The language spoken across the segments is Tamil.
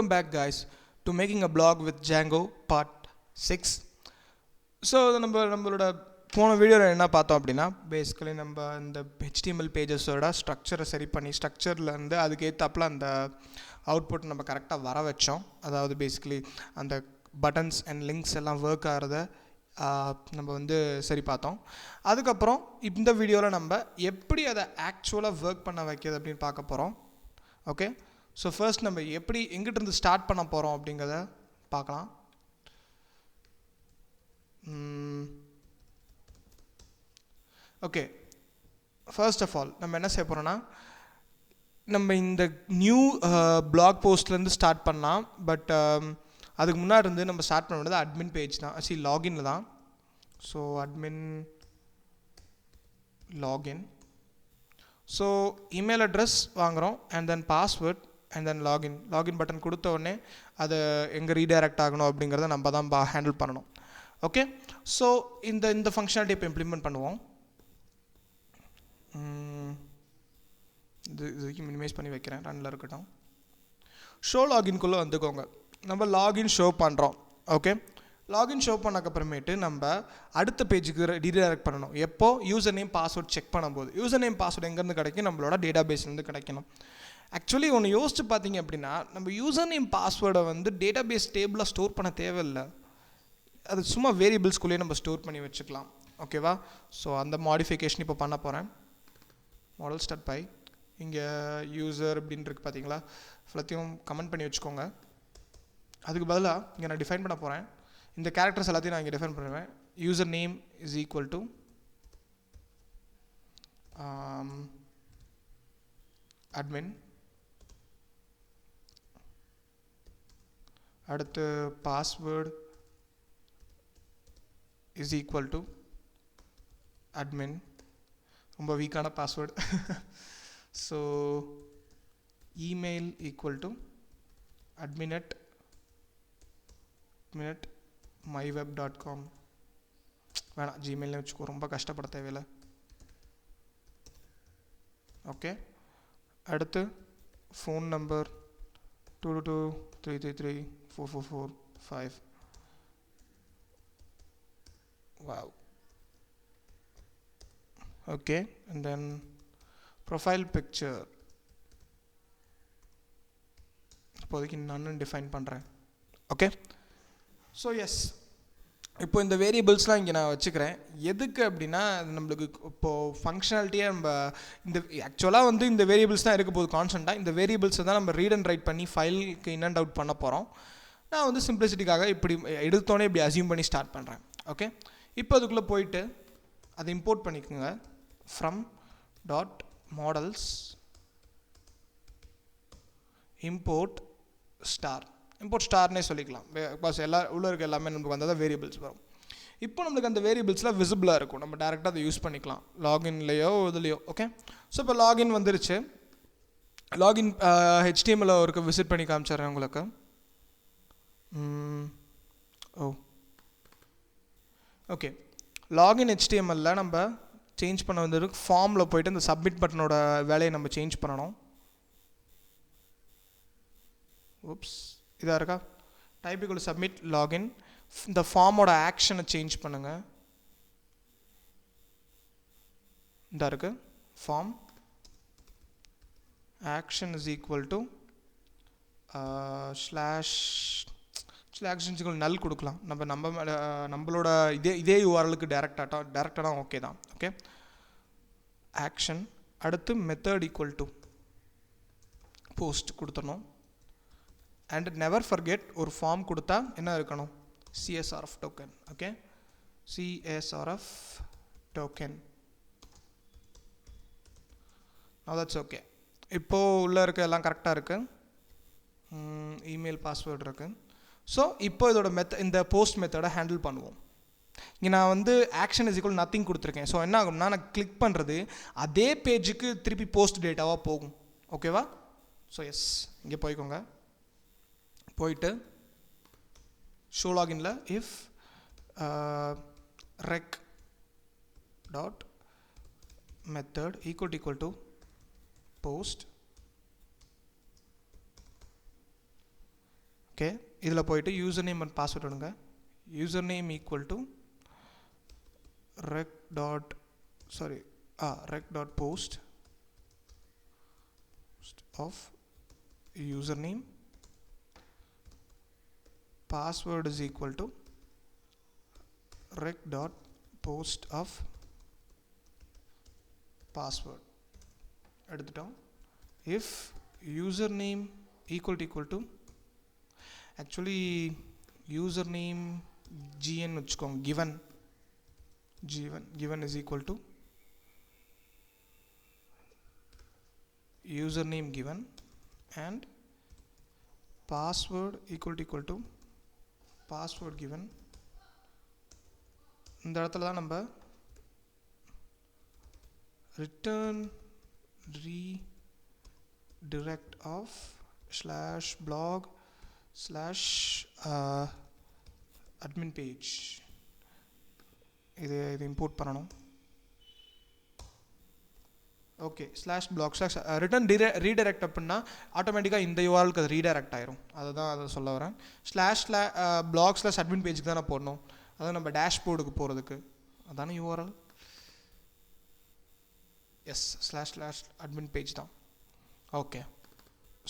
Welcome back guys to making a blog with Django part 6. So நம்மளோட போன வீடியோவில் என்ன பார்த்தோம் அப்படின்னா பேசிக்கலி நம்ம இந்த HTML பேஜஸோட ஸ்ட்ரக்சரை சரி பண்ணி ஸ்ட்ரக்சர்லேருந்து அதுக்கு ஏற்றாப்புல அந்த அவுட்புட் நம்ம கரெக்டாக வர வச்சோம். அதாவது பேசிக்கலி அந்த பட்டன்ஸ் அண்ட் லிங்க்ஸ் எல்லாம் ஒர்க் ஆகிறத நம்ம வந்து சரி பார்த்தோம். அதுக்கப்புறம் இந்த வீடியோவில் நம்ம எப்படி அதை ஆக்சுவலாக ஒர்க் பண்ண வைக்கிறது அப்படின்னு பார்க்க போகிறோம். ஓகே, ஸோ ஃபர்ஸ்ட் நம்ம எப்படி எங்கிட்டிருந்து ஸ்டார்ட் பண்ண போகிறோம் அப்படிங்கிறத பார்க்கலாம். ஓகே, ஃபர்ஸ்ட் ஆஃப் ஆல் நம்ம என்ன செய்ய போகிறோன்னா, நம்ம இந்த நியூ பிளாக் போஸ்ட்லேருந்து ஸ்டார்ட் பண்ணலாம். பட் அதுக்கு முன்னாடி இருந்து நம்ம ஸ்டார்ட் பண்ண வேண்டியது அட்மின் பேஜ் தான், லாகின்ல தான். So admin login, so email address வாங்குகிறோம் and then password and then login button கொடுத்த உடனே அது எங்கே ரீடைரக்ட் ஆகணும் அப்படிங்கிறத நம்ம தான் ஹேண்டில் பண்ணணும். ஓகே, ஸோ இந்த ஃபங்க்ஷனாலிட்டி இப்போ இம்ப்ளிமெண்ட் பண்ணுவோம். இதுக்கு மினிமைஸ் பண்ணி வைக்கிறேன், ரன்னில் இருக்கட்டும். ஷோ லாகின்குள்ளே வந்துக்கோங்க. நம்ம லாகின் ஷோ பண்ணுறோம். ஓகே, லாகின் ஷோ பண்ணக்கப்புறமேட்டு நம்ம அடுத்த பேஜுக்கு ரீடைரக்ட் பண்ணணும். எப்போ யூசர் நேம் பாஸ்வேர்ட் செக் பண்ணும்போது. யூசர் நேம் பாஸ்வேர்டு எங்கேருந்து கிடைக்கும்? நம்மளோட டேட்டா பேஸ்லேருந்து கிடைக்கணும். ஆக்சுவலி ஒன்று யோசிச்சு பார்த்தீங்க அப்படின்னா, நம்ம யூசர் நேம் பாஸ்வேர்டை வந்து டேட்டா பேஸ் டேபிளாக ஸ்டோர் பண்ண தேவையில்லை. அது சும்மா வேரியபிள்ஸ்குள்ளேயே நம்ம ஸ்டோர் பண்ணி வச்சுக்கலாம். ஓகேவா? ஸோ அந்த மாடிஃபிகேஷன் இப்போ பண்ண போகிறேன். மாடல் ஸ்டார்ட் பை இங்கே யூசர் அப்படின்னு இருக்குது பார்த்தீங்களா, எல்லாத்தையும் கமெண்ட் பண்ணி வச்சுக்கோங்க. அதுக்கு பதிலாக இங்கே நான் டிஃபைன் பண்ண போகிறேன். இந்த கேரக்டர்ஸ் எல்லாத்தையும் நான் இங்கே டிஃபைன் பண்ணுவேன். User name is equal to admin, அடுத்து password is equal to admin, ரொம்ப வீக்கான password. So email equal to admin@myWeb.com. வேணாம், ஜிமெயில்னு வச்சுக்கோ, ரொம்ப கஷ்டப்பட தேவையில்லை. ஓகே, அடுத்து phone number 222-333-444-5. wow. Okay, and then profile picture இப்போதைக்கு நான் டிஃபைன் பண்ணுறேன். ஓகே, ஸோ எஸ், இப்போ இந்த வேரியபிள்ஸ்லாம் இங்கே நான் வச்சுக்கிறேன். எதுக்கு அப்படின்னா, நம்மளுக்கு இப்போது ஃபங்க்ஷனாலிட்டியாக நம்ம இந்த ஆக்சுவலாக வந்து இந்த வேரியபிள்ஸ் தான் இருக்க போகுது கான்ஸ்டண்ட்டாக. இந்த வேரியபிள்ஸை தான் நம்ம ரீட் அண்ட் ரைட் பண்ணி ஃபைலுக்கு இன் அண்ட் அவுட் பண்ண போகிறோம். நான் வந்து சிம்பிளிசிட்டிக்காக இப்படி எடுத்தோன்னே இப்படி அசியூம் பண்ணி ஸ்டார்ட் பண்ணுறேன். ஓகே, இப்போ அதுக்குள்ளே போயிட்டு அதை இம்போர்ட் பண்ணிக்கோங்க. ஃப்ரம் டாட் மாடல்ஸ் இம்போர்ட் ஸ்டார்னே சொல்லிக்கலாம். பிகாஸ் உள்ளே இருக்க எல்லாமே நமக்கு வந்தால் தான் வேரியபிள்ஸ் வரும். இப்போ நம்மளுக்கு அந்த வேரியபிள்ஸ்லாம் விசிபிளாக இருக்கும். நம்ம டேரெக்டாக அதை யூஸ் பண்ணிக்கலாம் லாகின்லேயோ இதுலேயோ. ஓகே, ஸோ இப்போ லாகின் வந்துருச்சு. லாகின் HTML இருக்க விசிட் பண்ணி காமிச்சிட்றேன் உங்களுக்கு. ஓகே, லாகின் HTML நம்ம சேஞ்ச் பண்ண வந்திருக்கு. ஃபார்மில் போய்ட்டு இந்த சப்மிட் பட்டனோட வேலையை நம்ம சேஞ்ச் பண்ணணும். இதாக இருக்கா, டைப்பிக்குள்ள சப்மிட் லாகின். இந்த ஃபார்மோட ஆக்ஷனை சேஞ்ச் பண்ணுங்கள். இதாக இருக்கு form action is equal to null கொடுக்கலாம். நம்மளோட இதே URL-க்கு டேரெக்டாக ஓகே தான். ஓகே, ஆக்ஷன் அடுத்து மெத்தட் ஈக்குவல் டு போஸ்ட் கொடுத்துடணும். அண்ட் நெவர் ஃபர்கெட், ஒரு ஃபார்ம் கொடுத்தா என்ன இருக்கணும்? CSRF token. Okay, CSRF token. That's okay. இப்போது உள்ளே இருக்க எல்லாம் கரெக்டாக இருக்குது. இமெயில் பாஸ்வேர்டு இருக்குது. ஸோ இப்போ இதோட இந்த போஸ்ட் மெத்தடை ஹேண்டில் பண்ணுவோம். இங்கே நான் வந்து ஆக்ஷன் இஸ் ஈக்குவல் நத்திங் கொடுத்துருக்கேன். ஸோ என்ன ஆகும்னா, நான் கிளிக் பண்ணுறது அதே பேஜுக்கு திருப்பி போஸ்ட் டேட்டாவாக போகும். ஓகேவா? ஸோ எஸ், இங்கே போய்க்கோங்க. போயிட்டு ஷோ லாகின்ல if rec dot method equal to post okay, இதில் போயிட்டு யூசர் நேம் அண்ட் பாஸ்வேர்ட் விடுங்க. User name equal to rec.post of username, password is equal to rec.post of password. எடுத்துட்டோம். if username equal to actually username gn வச்சுக்கோங்க, given is equal to username given and password equal to password given. இந்த இடத்துல தான் நம்ம return redirect of /blog/admin page இது இம்போர்ட் பண்ணணும். ஓகே, /blog/return redirect அப்படின்னா ஆட்டோமேட்டிக்காக இந்த யூஆர்எலுக்கு அது ரீடைரக்ட் ஆயிரும். அதை சொல்ல வரேன். /blog/admin பேஜுக்கு தான் நான் போடணும். அதான் நம்ம டேஷ்போர்டுக்கு போகிறதுக்கு அதான யூஆர்எல். எஸ், /admin பேஜ் தான். ஓகே,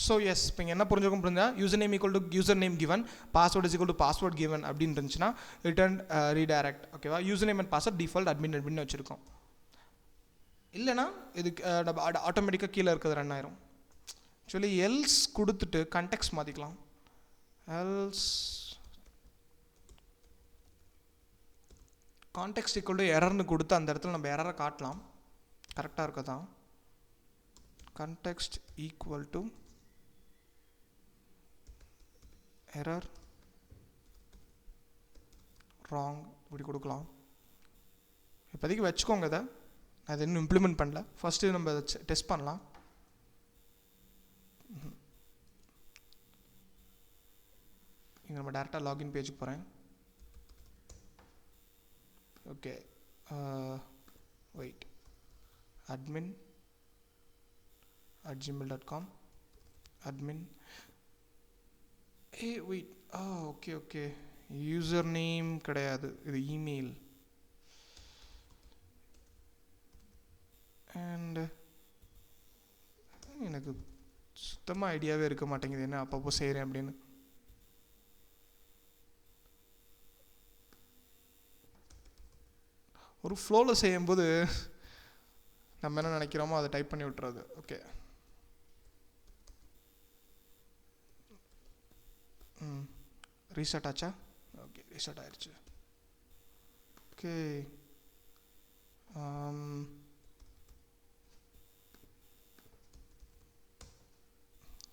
ஸோ எஸ், இப்போ இங்கே என்ன புரிஞ்சுக்கணும் user name equal to user name given, password is equal to password given அப்படின்னு இருந்துச்சுன்னா ரிட்டர்ன் ரீடைரக்ட். ஓகேவா, user name and password default admin வச்சுருக்கோம். இல்லைனா இதுக்கு ஆட்டோமேட்டிக்காக கீழே இருக்கிறது ரன் ஆயிரும். ஆக்சுவலி எல்ஸ் கொடுத்துட்டு கண்டெக்ஸ்ட் மாற்றிக்கலாம். எல்ஸ் கான்டெக்ஸ்ட் ஈக்குவல் டு எரர்னு கொடுத்து அந்த இடத்துல நம்ம எரரை காட்டலாம். கரெக்டாக இருக்க தான். Context equal to error wrong இப்படி கொடுக்கலாம். இப்போதைக்கு வச்சுக்கோங்க. இதை அது இன்னும் இம்ப்ளிமெண்ட் பண்ணல. ஃபஸ்ட்டு நம்ம டெஸ்ட் பண்ணலாம். இங்கே நம்ம டேரெக்டாக லாகின் பேஜுக்கு போகிறேன். Okay, wait, admin @gmail.com admin. hey wait, okay, user name கிடையாது, இது இமெயில். அண்ட் எனக்கு சுத்தமாக ஐடியாவே இருக்க மாட்டேங்குது என்ன அப்பப்போ செய்கிறேன் அப்படின்னு. ஒரு ஃப்ளோவில் செய்யும்போது நம்ம என்ன நினைக்கிறோமோ அதை டைப் பண்ணி விட்டுறது. ஓகே, ரீசெட் ஆச்சா? ஓகே, ரீசெட் ஆயிடுச்சு. ஓகே,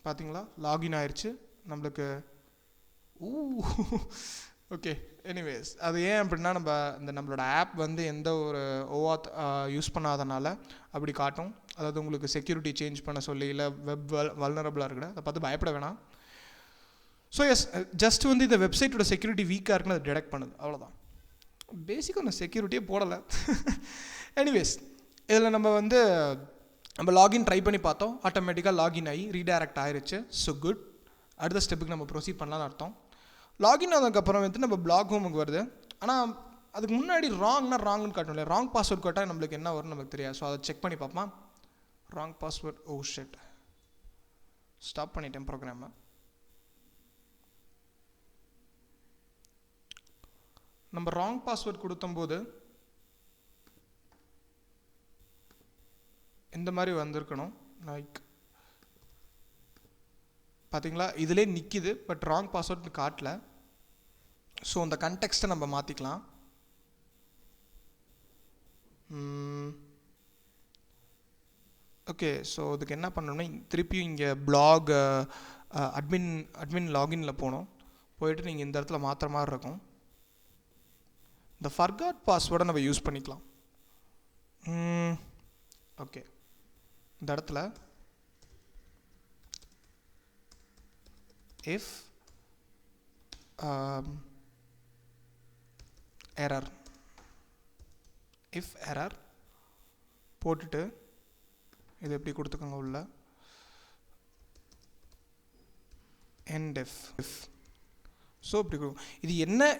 பார்த்தீங்களா, லாகின் ஆயிடுச்சு நம்மளுக்கு. ஓகே, எனிவேஸ் அது ஏன் அப்படின்னா நம்மளோட ஆப் எந்த ஒரு ஓஆத் யூஸ் பண்ணாதனால அப்படி காட்டும். அதாவது உங்களுக்கு செக்யூரிட்டி சேஞ்ச் பண்ண சொல்லி இல்லை வெப் வல்னரபிளாக இருக்குடா, அதை பார்த்து பயப்பட வேணாம். ஸோ எஸ், ஜஸ்ட் இந்த வெப்சைட்டோட செக்யூரிட்டி வீக்காக இருக்குன்னு அதை டிடெக்ட் பண்ணுது, அவ்வளோதான். பேசிக்காக நான் செக்யூரிட்டியே போடலை. எனிவேஸ், இதில் நம்ம லாகின் ட்ரை பண்ணி பார்த்தோம். ஆட்டோமேட்டிக்காக லாகின் ஆகி ரீடைரக்ட் ஆயிடுச்சு. So good. அடுத்த ஸ்டெப்புக்கு நம்ம ப்ரொசீட் பண்ணலான்னு அர்த்தம். லாகின் ஆனதுக்கப்புறம் நம்ம பிளாக் ஹோமுக்கு வருது. ஆனால் அதுக்கு முன்னாடி ராங்னு காட்டணும் இல்லையா? ராங் பாஸ்வேர்ட் கேட்டால் நம்மளுக்கு என்ன வரும்னு நமக்கு தெரியாது. ஸோ அதை செக் பண்ணி பார்ப்போம். Wrong password, oh shit, stop பண்ணிட்டேன் ப்ரோக்ராமை. நம்ம ராங் பாஸ்வேர்ட் கொடுத்தம்போது இந்த மாதிரி வந்திருக்கணும். லைக் பார்த்தீங்களா, இதிலே நிற்கிது, பட் ராங் பாஸ்வேர்ட் காட்டல. ஸோ அந்த கண்டெக்ஸ்ட்டை நம்ம மாற்றிக்கலாம். ஓகே, ஸோ இதுக்கு என்ன பண்ணணும்னா திருப்பியும் இங்கே பிளாக் அட்மின் லாகின்ல போகணும். போயிட்டு நீங்கள் இந்த இடத்துல மாற்றுற மாதிரி இருக்கும். இந்த ஃபர்காட் பாஸ்வேர்டை நம்ம யூஸ் பண்ணிக்கலாம். ஓகே, இந்த இடத்துல if error போட்டுட்டு இது எப்படி கொடுத்துக்கோங்க உள்ள end if ஸோ இப்படி கொடுக்கும். இது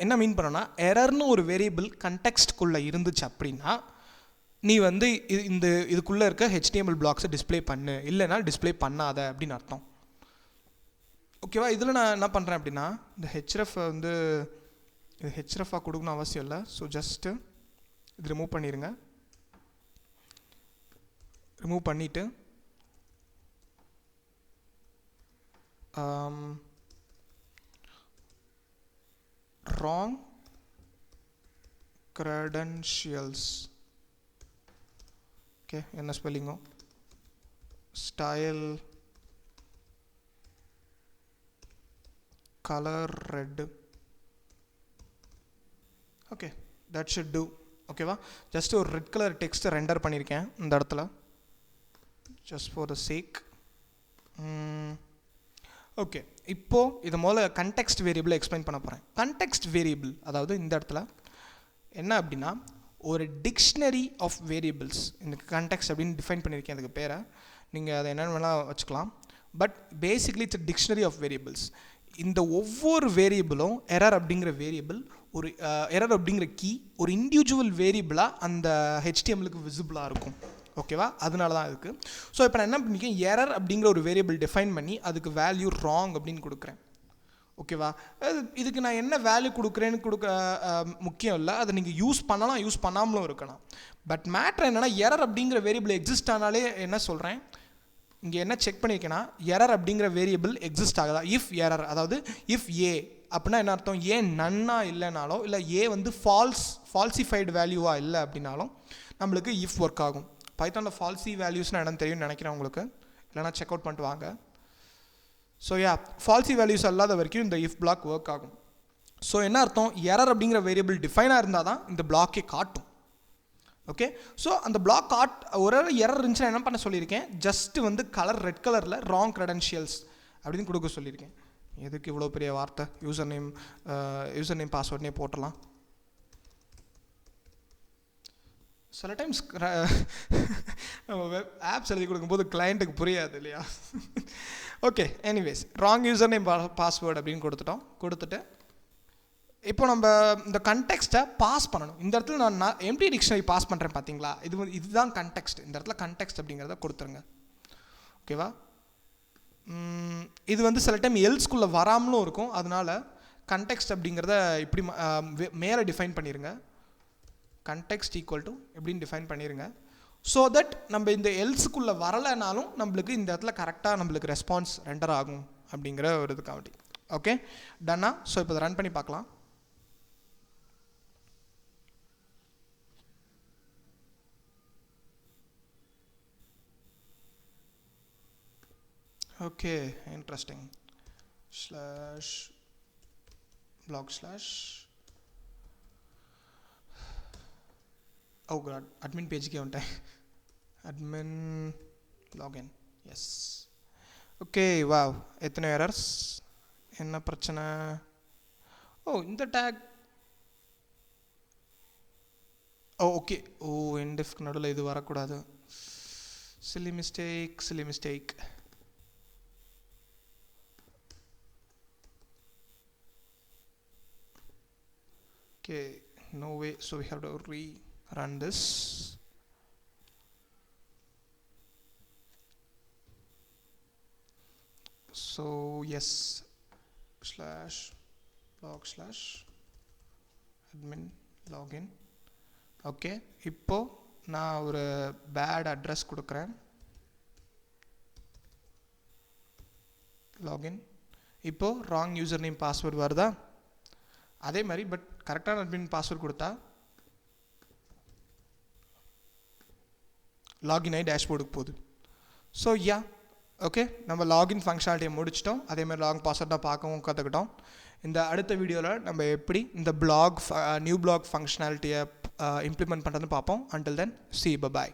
என்ன மீன் பண்ணோன்னா, எரர்னு ஒரு வேரியபிள் கண்டெக்ஸ்ட்குள்ளே இருந்துச்சு அப்படின்னா நீ வந்து இதுக்குள்ளே இருக்க HTML பிளாக்ஸை டிஸ்பிளே பண்ணு, இல்லைனா டிஸ்பிளே பண்ணாத அப்படின்னு அர்த்தம். ஓகேவா? இதில் நான் என்ன பண்ணுறேன் அப்படின்னா, இந்த ஹெச்ரஃபை வந்து இது ஹெச்ரஃபாக கொடுக்கணும் அவசியம் இல்லை. ஸோ ஜஸ்ட்டு இது ரிமூவ் பண்ணிடுங்க. ரிமூவ் பண்ணிவிட்டு wrong credentials. ஓகே, என்ன ஸ்பெல்லிங்கோ? Style colour red. Okay, that should do. ஓகேவா? ஜஸ்ட் ஒரு ரெட் கலர் டெக்ஸ்ட்டை ரெண்டர் பண்ணியிருக்கேன் இந்த இடத்துல, ஜஸ்ட் ஃபார் த சேக். ஓகே, இப்போது இதை முதல்ல கண்டெக்ஸ்ட் வேரியபிளை எக்ஸ்பிளைன் பண்ண போகிறேன். கண்டெக்ஸ்ட் வேரியபிள் அதாவது இந்த இடத்துல என்ன அப்படின்னா, ஒரு டிக்ஷனரி ஆஃப் வேரியபிள்ஸ். இந்த கண்டெக்ஸ்ட் அப்படின்னு டிஃபைன் பண்ணியிருக்கேன், அதுக்கு பேரை நீங்கள் அதை என்னென்னு வேணால் வச்சுக்கலாம். But basically it's dictionary of variables. இந்த ஒவ்வொரு வேரியபிளும் எரர் அப்படிங்கிற வேரியபிள், ஒரு எரர் அப்படிங்கிற கீ ஒரு இண்டிவிஜுவல் வேரியபிளாக அந்த HTMLக்கு விசிபிளாக இருக்கும். ஓகேவா? அதனால தான் இருக்குது. ஸோ இப்போ நான் என்ன பண்ணிக்கேன், எரர் அப்படிங்கிற ஒரு வேரியபிள் டிஃபைன் பண்ணி அதுக்கு வேல்யூ ராங் அப்படின்னு கொடுக்குறேன். ஓகேவா? இதுக்கு நான் என்ன வேல்யூ கொடுக்குறேன்னு முக்கியம் இல்லை, அதை நீங்கள் யூஸ் பண்ணலாம், யூஸ் பண்ணாமலும் இருக்கலாம். பட் மேட்ரு என்னென்னா, எரர் அப்படிங்கிற வேரியபிள் எக்ஸிஸ்ட் ஆனாலே என்ன சொல்கிறேன், இங்கே என்ன செக் பண்ணியிருக்கேன்னா, எரர் அப்படிங்கிற வேரியபிள் எக்ஸிஸ்ட் ஆகுதா. இஃப் எரர், அதாவது இஃப் ஏ அப்படின்னா என்ன அர்த்தம், ஏ நன்னா இல்லைனாலும், இல்லை ஏ வந்து ஃபால்சிஃபைடு வேல்யூவாக இல்லை அப்படின்னாலும் நம்மளுக்கு இஃப் ஒர்க் ஆகும். பைத்தானில் ஃபால்சி வேல்யூஸ்னால் இடம் தெரியும்னு நினைக்கிறேன் உங்களுக்கு, இல்லைனா செக் அவுட் பண்ணிட்டு வாங்க. ஸோ ஃபால்சி வேல்யூஸ் அல்லாத வரைக்கும் இந்த இஃப் பிளாக் ஒர்க் ஆகும். ஸோ என்ன அர்த்தம், எரர் அப்படிங்கிற வேரியபிள் டிஃபைனாக இருந்தால் தான் இந்த பிளாக்கே காட்டும். ஓகே, ஸோ அந்த பிளாக் ஒரு எரர் இருந்துச்சுன்னா என்ன பண்ண சொல்லியிருக்கேன், ஜஸ்ட்டு வந்து ரெட் கலரில் ராங் க்ரெடென்ஷியல்ஸ் அப்படின்னு கொடுக்க சொல்லியிருக்கேன். எதுக்கு இவ்வளோ பெரிய வார்த்தை, யூசர் நேம் பாஸ்வேர்ட்னே போட்டலாம். சில டைம்ஸ் நம்ம ஆப்ஸ் எழுதி கொடுக்கும்போது கிளைண்ட்டுக்கு புரியாது இல்லையா. Okay, anyways wrong user name password அப்படின்னு கொடுத்துட்டு இப்போ நம்ம இந்த கண்டெக்ஸ்ட்டை பாஸ் பண்ணணும். இந்த இடத்துல நான் எம்டி டிக்ஷனரி பாஸ் பண்ணுறேன் பார்த்தீங்களா, இதுதான் கண்டெக்ஸ்ட். இந்த இடத்துல கண்டெக்ஸ்ட் அப்படிங்கிறத கொடுத்துருங்க. ஓகேவா? இது வந்து சில டைம் எல்ஸ்குள்ளே வராமலும் இருக்கும், அதனால கண்டெக்ஸ்ட் அப்படிங்கிறத இப்படி மேலே டிஃபைன் பண்ணிடுங்க. கண்டெக்ஸ்ட் ஈக்குவல் டு எப்படின்னு டிஃபைன் பண்ணிடுங்க. ஸோ தட் நம்ம இந்த எல்ஸுக்குள்ளே வரலைனாலும் நம்மளுக்கு இந்த இடத்துல கரெக்டாக நம்மளுக்கு ரெஸ்பான்ஸ் ரெண்டர் ஆகும் அப்படிங்கிற ஒரு இதுக்காகட்டி. ஓகே, டன்னா? ஸோ இப்போ ரன் பண்ணி பார்க்கலாம். Okay, interesting. /blog/ oh god, admin பேஜுக்கே வந்துட்டேன். Admin login, yes. Okay, wow, எத்தனை எரர்ஸ், என்ன பிரச்சனை? இந்த டேக் ஓகே. என்டிஃப்க்கு நடுவில் இது வரக்கூடாது. Silly mistake. Okay, no way, so we have to rerun this. So yes, /blog/ admin login. Okay, இப்போ நான் ஒரு பேட் அட்ரஸ் கொடுக்குறேன். லாகின். இப்போ ராங் யூசர் நேம் பாஸ்வேர்டு வருதா? அதே மாதிரி பட் கரெக்டான அட்மின் பாஸ்வேர்டு கொடுத்தா லாகின் ஆகி டேஷ்போர்டுக்கு போகுது. ஸோ ஓகே, நம்ம லாகின் ஃபங்க்ஷனாலிட்டியை முடிச்சிட்டோம். அதேமாதிரி லாங் பாஸ்வேர்ட் தான் பார்க்கவும் கற்றுக்கிட்டோம். இந்த அடுத்த வீடியோவில் நம்ம எப்படி இந்த நியூ பிளாக் ஃபங்க்ஷனாலிட்டியை இம்ப்ளிமெண்ட் பண்ணுறதுன்னு பார்ப்போம். Until then, see you, bye-bye.